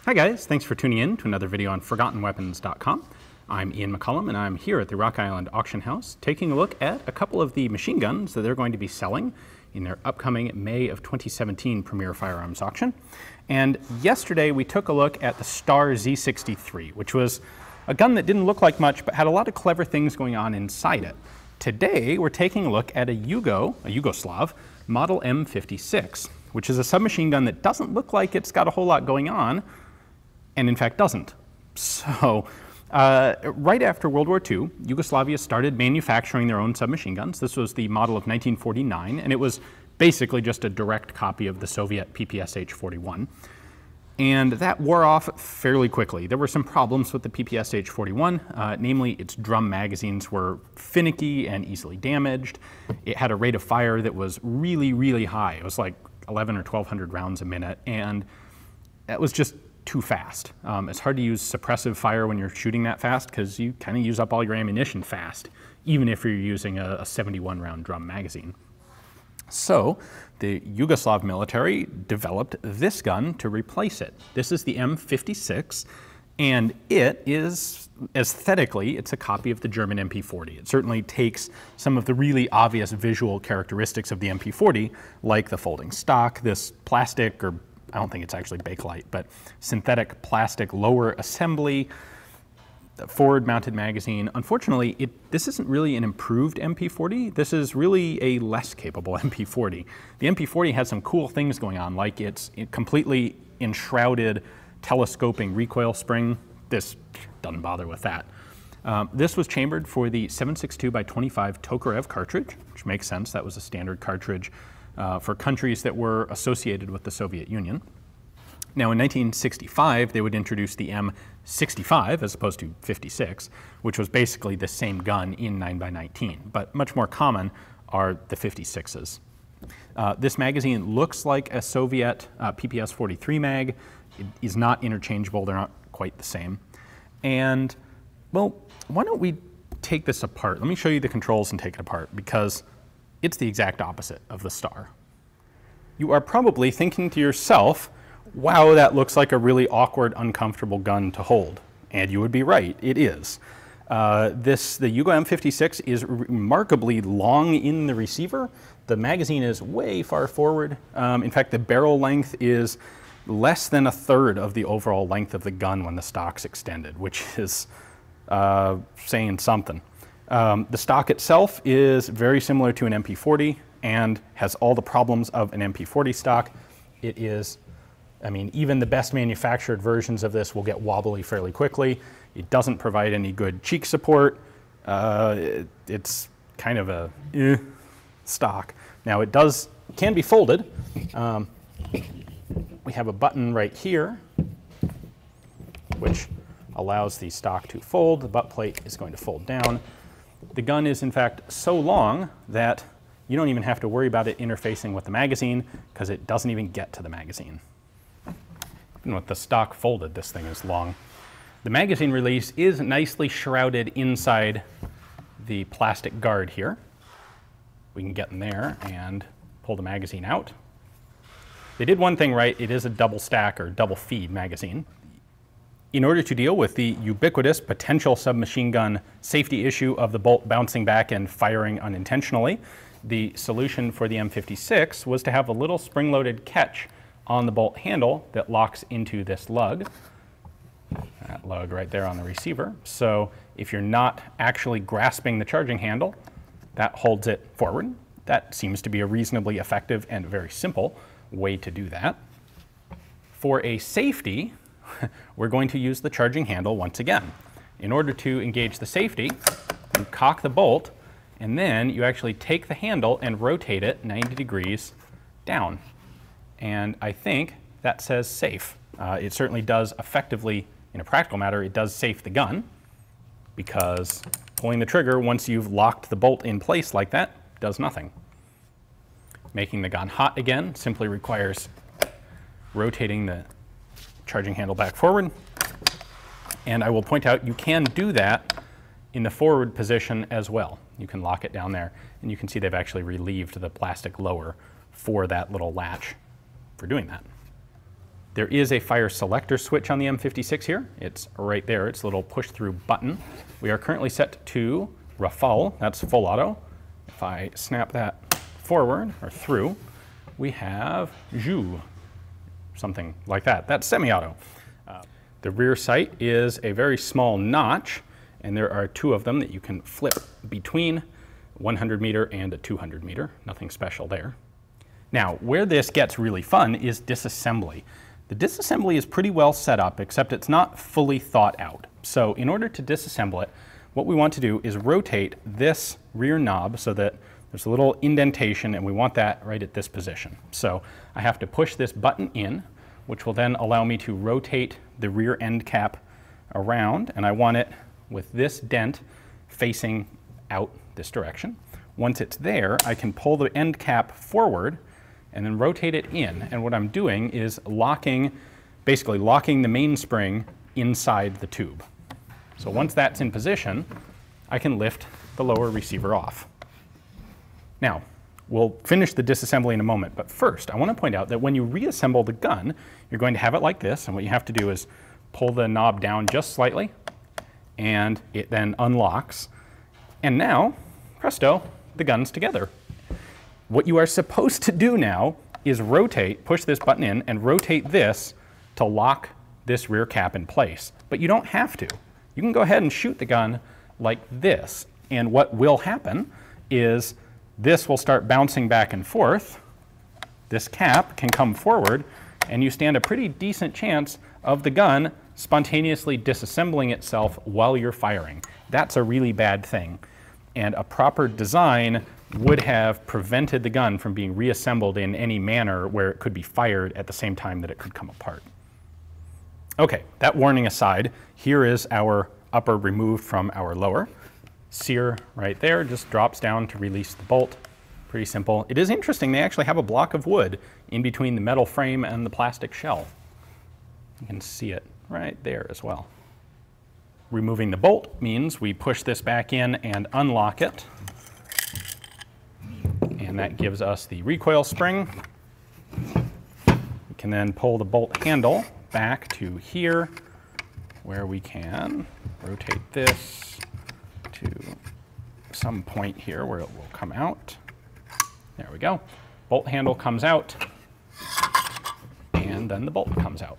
Hi guys, thanks for tuning in to another video on ForgottenWeapons.com. I'm Ian McCullum and I'm here at the Rock Island Auction House taking a look at a couple of the machine guns that they're going to be selling in their upcoming May of 2017 Premier Firearms Auction. And yesterday we took a look at the Star Z63, which was a gun that didn't look like much but had a lot of clever things going on inside it. Today we're taking a look at a Yugoslav Model M56, which is a submachine gun that doesn't look like it's got a whole lot going on, and in fact doesn't. So right after World War II, Yugoslavia started manufacturing their own submachine guns. This was the model of 1949, and it was basically just a direct copy of the Soviet PPSh-41. And that wore off fairly quickly. There were some problems with the PPSh-41, namely its drum magazines were finicky and easily damaged. It had a rate of fire that was really, really high. It was like 11 or 1,200 rounds a minute, and that was just too fast. It's hard to use suppressive fire when you're shooting that fast because you kind of use up all your ammunition fast, even if you're using a 71 round drum magazine. So the Yugoslav military developed this gun to replace it. This is the M56, and it is, aesthetically, it's a copy of the German MP40. It certainly takes some of the really obvious visual characteristics of the MP40, like the folding stock, this plastic, or I don't think it's actually Bakelite, but synthetic plastic lower assembly, the forward-mounted magazine. Unfortunately, this isn't really an improved MP40. This is really a less capable MP40. The MP40 has some cool things going on, like it's completely enshrouded telescoping recoil spring. This doesn't bother with that. This was chambered for the 7.62x25 Tokarev cartridge, which makes sense. That was a standard cartridge for countries that were associated with the Soviet Union. Now in 1965, they would introduce the M65 as opposed to 56, which was basically the same gun in 9x19, but much more common are the 56s. This magazine looks like a Soviet PPSh-43 mag. It is not interchangeable, they're not quite the same. And, well, why don't we take this apart? Let me show you the controls and take it apart, because it's the exact opposite of the Star. You are probably thinking to yourself, wow, that looks like a really awkward, uncomfortable gun to hold. And you would be right, it is. The Yugo M56 is remarkably long in the receiver. The magazine is way far forward. In fact, the barrel length is less than 1/3 of the overall length of the gun when the stock's extended, which is saying something. The stock itself is very similar to an MP40 and has all the problems of an MP40 stock. It is, I mean, even the best manufactured versions of this will get wobbly fairly quickly. It doesn't provide any good cheek support. It's kind of a stock. Now it can be folded. We have a button right here which allows the stock to fold. The butt plate is going to fold down. The gun is in fact so long that you don't even have to worry about it interfacing with the magazine because it doesn't even get to the magazine. Even with the stock folded, this thing is long. The magazine release is nicely shrouded inside the plastic guard here. We can get in there and pull the magazine out. They did one thing right. It is a double stack or double feed magazine. In order to deal with the ubiquitous potential submachine gun safety issue of the bolt bouncing back and firing unintentionally, the solution for the M56 was to have a little spring-loaded catch on the bolt handle that locks into this lug. That lug right there on the receiver. So if you're not actually grasping the charging handle, that holds it forward. That seems to be a reasonably effective and very simple way to do that. For a safety, we're going to use the charging handle once again. In order to engage the safety, you cock the bolt, and then you actually take the handle and rotate it 90 degrees down. And I think that says safe. It certainly does effectively, in a practical matter, it does safe the gun, because pulling the trigger once you've locked the bolt in place like that does nothing. Making the gun hot again simply requires rotating the charging handle back forward. And I will point out you can do that in the forward position as well. You can lock it down there, and you can see they've actually relieved the plastic lower for that little latch for doing that. There is a fire selector switch on the M56 here. It's right there. It's a little push-through button. We are currently set to Rafale. That's full auto. If I snap that forward or through, we have Ju, something like that. That's semi-auto. The rear sight is a very small notch, and there are two of them that you can flip between, 100 meter and a 200 meter. Nothing special there. Now, where this gets really fun is disassembly. The disassembly is pretty well set up, except it's not fully thought out. So in order to disassemble it, what we want to do is rotate this rear knob so that there's a little indentation, and we want that right at this position. So I have to push this button in, which will then allow me to rotate the rear end cap around, and I want it with this dent facing out this direction. Once it's there, I can pull the end cap forward and then rotate it in, and what I'm doing is basically locking the mainspring inside the tube. So once that's in position, I can lift the lower receiver off. Now, we'll finish the disassembly in a moment, but first I want to point out that when you reassemble the gun, you're going to have it like this, and what you have to do is pull the knob down just slightly, and it then unlocks. And now, presto, the gun's together. What you are supposed to do now is push this button in and rotate this to lock this rear cap in place. But you don't have to. You can go ahead and shoot the gun like this, and what will happen is this will start bouncing back and forth. This cap can come forward, and you stand a pretty decent chance of the gun spontaneously disassembling itself while you're firing. That's a really bad thing, and a proper design would have prevented the gun from being reassembled in any manner where it could be fired at the same time that it could come apart. Okay, that warning aside, here is our upper removed from our lower. Sear right there just drops down to release the bolt. Pretty simple. It is interesting, they actually have a block of wood in between the metal frame and the plastic shell. You can see it right there as well. Removing the bolt means we push this back in and unlock it. And that gives us the recoil spring. We can then pull the bolt handle back to here, where we can rotate this to some point here where it will come out. There we go. Bolt handle comes out, and then the bolt comes out.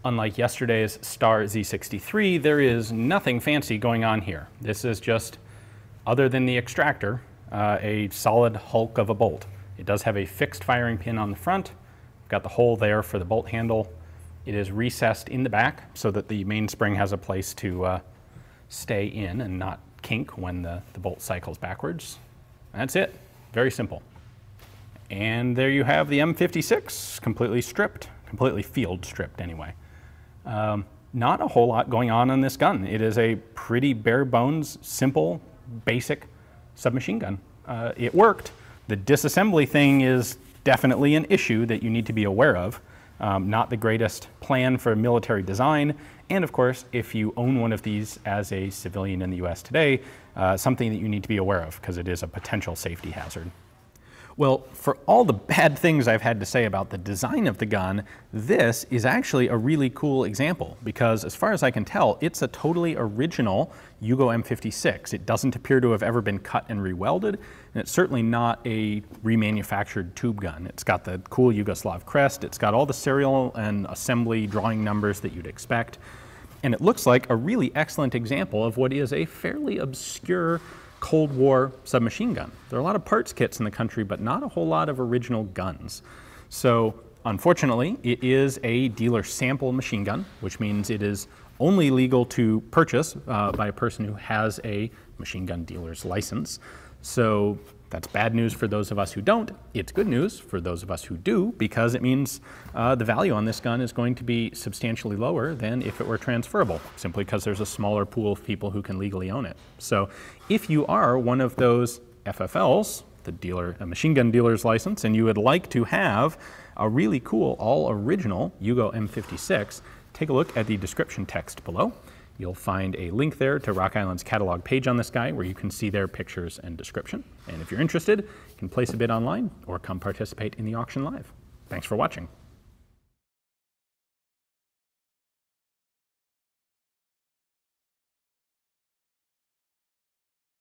Unlike yesterday's Star Z63, there is nothing fancy going on here. This is just, other than the extractor, a solid hulk of a bolt. It does have a fixed firing pin on the front. Got the hole there for the bolt handle. It is recessed in the back so that the mainspring has a place to stay in and not kink when the bolt cycles backwards. That's it. Very simple. And there you have the M56 completely stripped, completely field stripped anyway. Not a whole lot going on this gun. It is a pretty bare bones, simple, basic submachine gun. It worked. The disassembly thing is definitely an issue that you need to be aware of. Not the greatest plan for military design. And of course, if you own one of these as a civilian in the US today, something that you need to be aware of because it is a potential safety hazard. Well, for all the bad things I've had to say about the design of the gun, this is actually a really cool example because as far as I can tell, it's a totally original Yugo M56. It doesn't appear to have ever been cut and rewelded, and it's certainly not a remanufactured tube gun. It's got the cool Yugoslav crest, it's got all the serial and assembly drawing numbers that you'd expect, and it looks like a really excellent example of what is a fairly obscure Cold War submachine gun. There are a lot of parts kits in the country, but not a whole lot of original guns. So unfortunately, it is a dealer sample machine gun, which means it is only legal to purchase by a person who has a machine gun dealer's license. So that's bad news for those of us who don't. It's good news for those of us who do, because it means the value on this gun is going to be substantially lower than if it were transferable, simply because there's a smaller pool of people who can legally own it. So if you are one of those FFLs, a machine gun dealer's license, and you would like to have a really cool, all original Yugo M56, take a look at the description text below. You'll find a link there to Rock Island's catalog page on this guy where you can see their pictures and description. And if you're interested, you can place a bid online or come participate in the auction live. Thanks for watching.